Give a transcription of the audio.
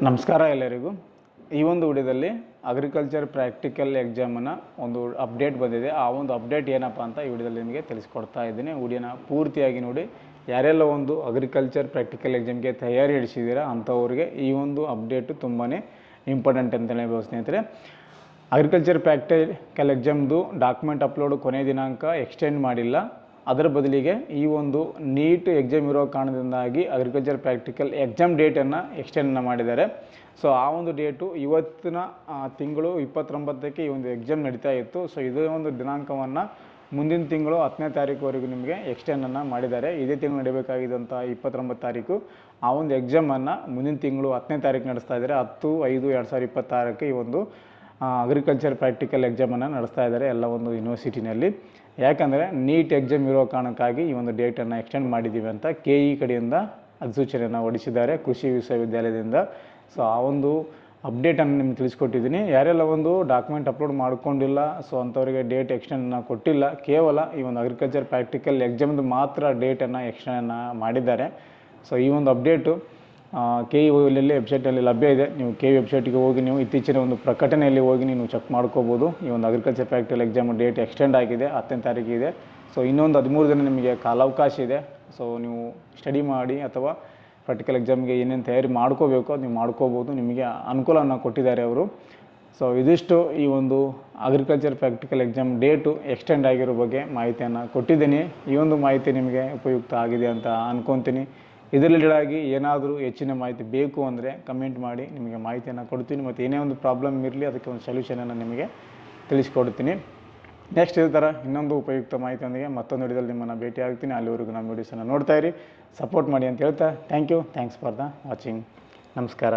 ನಮಸ್ಕಾರ ಎಲ್ಲರಿಗೂ. ಈ ಒಂದು ವಿಡಿಯೋದಲ್ಲಿ ಅಗ್ರಿಕಲ್ಚರ್ ಪ್ರಾಕ್ಟಿಕಲ್ ಎಕ್ಸಾಮನ್ನು ಒಂದು ಅಪ್ಡೇಟ್ ಬಂದಿದೆ. ಆ ಒಂದು ಅಪ್ಡೇಟ್ ಏನಪ್ಪ ಅಂತ ಈ ವಿಡಿಯೋದಲ್ಲಿ ನಿಮಗೆ ತಿಳಿಸ್ಕೊಡ್ತಾ ಇದ್ದೀನಿ. ವಿಡಿಯೋನ ಪೂರ್ತಿಯಾಗಿ ನೋಡಿ. ಯಾರೆಲ್ಲ ಒಂದು ಅಗ್ರಿಕಲ್ಚರ್ ಪ್ರಾಕ್ಟಿಕಲ್ ಎಕ್ಸಾಮ್ಗೆ ತಯಾರಿ ನಡೆಸಿದ್ದೀರಾ ಅಂಥವ್ರಿಗೆ ಈ ಒಂದು ಅಪ್ಡೇಟು ತುಂಬಾ ಇಂಪಾರ್ಟೆಂಟ್ ಅಂತ ಹೇಳ್ಬೋದು ಸ್ನೇಹಿತರೆ. ಅಗ್ರಿಕಲ್ಚರ್ ಪ್ರಾಕ್ಟಿಕಲ್ ಎಕ್ಸಾಮ್ದು ಡಾಕ್ಯುಮೆಂಟ್ ಅಪ್ಲೋಡ್ ಕೊನೆ ದಿನಾಂಕ ಎಕ್ಸ್ಟೆಂಡ್ ಮಾಡಿಲ್ಲ. ಅದರ ಬದಲಿಗೆ ಈ ಒಂದು ನೀಟ್ ಎಕ್ಸಾಮ್ ಇರೋ ಕಾರಣದಿಂದಾಗಿ ಅಗ್ರಿಕಲ್ಚರ್ ಪ್ರಾಕ್ಟಿಕಲ್ ಎಕ್ಸಾಮ್ ಡೇಟನ್ನು ಎಕ್ಸ್ಟೆಂಡ್ ಮಾಡಿದ್ದಾರೆ. ಸೊ ಆ ಒಂದು ಡೇಟು ಇವತ್ತಿನ ತಿಂಗಳು 29ಕ್ಕೆ ಈ ಒಂದು ಎಕ್ಸಾಮ್ ನಡೀತಾ ಇತ್ತು. ಸೊ ಇದೇ ಒಂದು ದಿನಾಂಕವನ್ನು ಮುಂದಿನ ತಿಂಗಳು 10ನೇ ತಾರೀಕುವರೆಗೂ ನಿಮಗೆ ಎಕ್ಸ್ಟೆಂಡನ್ನು ಮಾಡಿದ್ದಾರೆ. ಇದೇ ತಿಂಗಳು ನಡೀಬೇಕಾಗಿದ್ದಂಥ 29 ತಾರೀಕು ಆ ಒಂದು ಎಕ್ಸಾಮನ್ನು ಮುಂದಿನ ತಿಂಗಳು 10ನೇ ತಾರೀಕು ನಡೆಸ್ತಾ ಇದ್ದಾರೆ. 10/5/2026ಕ್ಕೆ ಈ ಒಂದು ಅಗ್ರಿಕಲ್ಚರ್ ಪ್ರಾಕ್ಟಿಕಲ್ ಎಕ್ಸಾಮನ್ನು ನಡೆಸ್ತಾ ಇದ್ದಾರೆ ಎಲ್ಲ ಒಂದು ಯೂನಿವರ್ಸಿಟಿನಲ್ಲಿ. ಯಾಕಂದರೆ ನೀಟ್ ಎಕ್ಸಾಮ್ ಇರೋ ಕಾರಣಕ್ಕಾಗಿ ಈ ಒಂದು ಡೇಟನ್ನು ಎಕ್ಸ್ಟೆಂಡ್ ಮಾಡಿದ್ದೀವಿ ಅಂತ KE ಕಡೆಯಿಂದ ಅಧಿಸೂಚನೆಯನ್ನು ಹೊರಡಿಸಿದ್ದಾರೆ, ಕೃಷಿ ವಿಶ್ವವಿದ್ಯಾಲಯದಿಂದ. ಸೊ ಆ ಒಂದು ಅಪ್ಡೇಟನ್ನು ನಿಮ್ಗೆ ತಿಳಿಸ್ಕೊಟ್ಟಿದ್ದೀನಿ. ಯಾರೆಲ್ಲ ಒಂದು ಡಾಕ್ಯುಮೆಂಟ್ ಅಪ್ಲೋಡ್ ಮಾಡ್ಕೊಂಡಿಲ್ಲ, ಸೊ ಅಂಥವರಿಗೆ ಡೇಟ್ ಎಕ್ಸ್ಟೆಂಡನ್ನು ಕೊಟ್ಟಿಲ್ಲ. ಕೇವಲ ಈ ಒಂದು ಅಗ್ರಿಕಲ್ಚರ್ ಪ್ರಾಕ್ಟಿಕಲ್ ಎಕ್ಸಾಮ್ದು ಮಾತ್ರ ಡೇಟನ್ನು ಎಕ್ಸ್ಟೆಂಡನ್ನು ಮಾಡಿದ್ದಾರೆ. ಸೊ ಈ ಒಂದು ಅಪ್ಡೇಟು KE ವೆಬ್ಸೈಟಲ್ಲಿ ಲಭ್ಯ ಇದೆ. ನೀವು KE ವೆಬ್ಸೈಟ್ಗೆ ಹೋಗಿ ನೀವು ಇತ್ತೀಚಿನ ಒಂದು ಪ್ರಕಟಣೆಯಲ್ಲಿ ಹೋಗಿ ನೀವು ಚೆಕ್ ಮಾಡ್ಕೋಬೋದು. ಈ ಒಂದು agriculture practical exam date extend ಆಗಿದೆ, 10ನೇ ತಾರೀಕಿದೆ. ಸೊ ಇನ್ನೊಂದು 13 ದಿನ ನಿಮಗೆ ಕಾಲಾವಕಾಶ ಇದೆ. ಸೊ ನೀವು ಸ್ಟಡಿ ಮಾಡಿ ಅಥವಾ ಪ್ರಾಕ್ಟಿಕಲ್ ಎಕ್ಸಾಮ್ಗೆ ಏನೇನು ತಯಾರಿ ಮಾಡ್ಕೋಬೇಕು ಅದು ನೀವು ಮಾಡ್ಕೋಬೋದು. ನಿಮಗೆ ಅನುಕೂಲವನ್ನು ಕೊಟ್ಟಿದ್ದಾರೆ ಅವರು. ಸೊ ಇದಿಷ್ಟು ಈ ಒಂದು agriculture practical exam date extend ಆಗಿರೋ ಬಗ್ಗೆ ಮಾಹಿತಿಯನ್ನು ಕೊಟ್ಟಿದ್ದೀನಿ. ಈ ಒಂದು ಮಾಹಿತಿ ನಿಮಗೆ ಉಪಯುಕ್ತ ಆಗಿದೆ ಅಂತ ಅಂದ್ಕೊತೀನಿ. ಇದರ ರಿಲೇಟೆಡಾಗಿ ಏನಾದರೂ ಹೆಚ್ಚಿನ ಮಾಹಿತಿ ಬೇಕು ಅಂದರೆ ಕಮೆಂಟ್ ಮಾಡಿ, ನಿಮಗೆ ಮಾಹಿತಿಯನ್ನು ಕೊಡ್ತೀನಿ. ಮತ್ತು ಏನೇ ಒಂದು ಪ್ರಾಬ್ಲಮ್ ಇರಲಿ ಅದಕ್ಕೆ ಒಂದು ಸೊಲ್ಯೂಷನನ್ನು ನಿಮಗೆ ತಿಳಿಸ್ಕೊಡ್ತೀನಿ. ನೆಕ್ಸ್ಟ್ ಇದೇ ಥರ ಇನ್ನೊಂದು ಉಪಯುಕ್ತ ಮಾಹಿತಿಯೊಂದಿಗೆ ಮತ್ತೊಂದು ವಿಡಿಯೋದಲ್ಲಿ ನಿಮ್ಮನ್ನು ಭೇಟಿ ಆಗ್ತೀನಿ. ಅಲ್ಲಿವರೆಗೂ ನಮ್ಮ ವಿಡಿಯೋಸನ್ನು ನೋಡ್ತಾ ಇರಿ, ಸಪೋರ್ಟ್ ಮಾಡಿ ಅಂತ ಹೇಳ್ತಾ ಥ್ಯಾಂಕ್ಸ್ ಫಾರ್ ದ ವಾಚಿಂಗ್. ನಮಸ್ಕಾರ.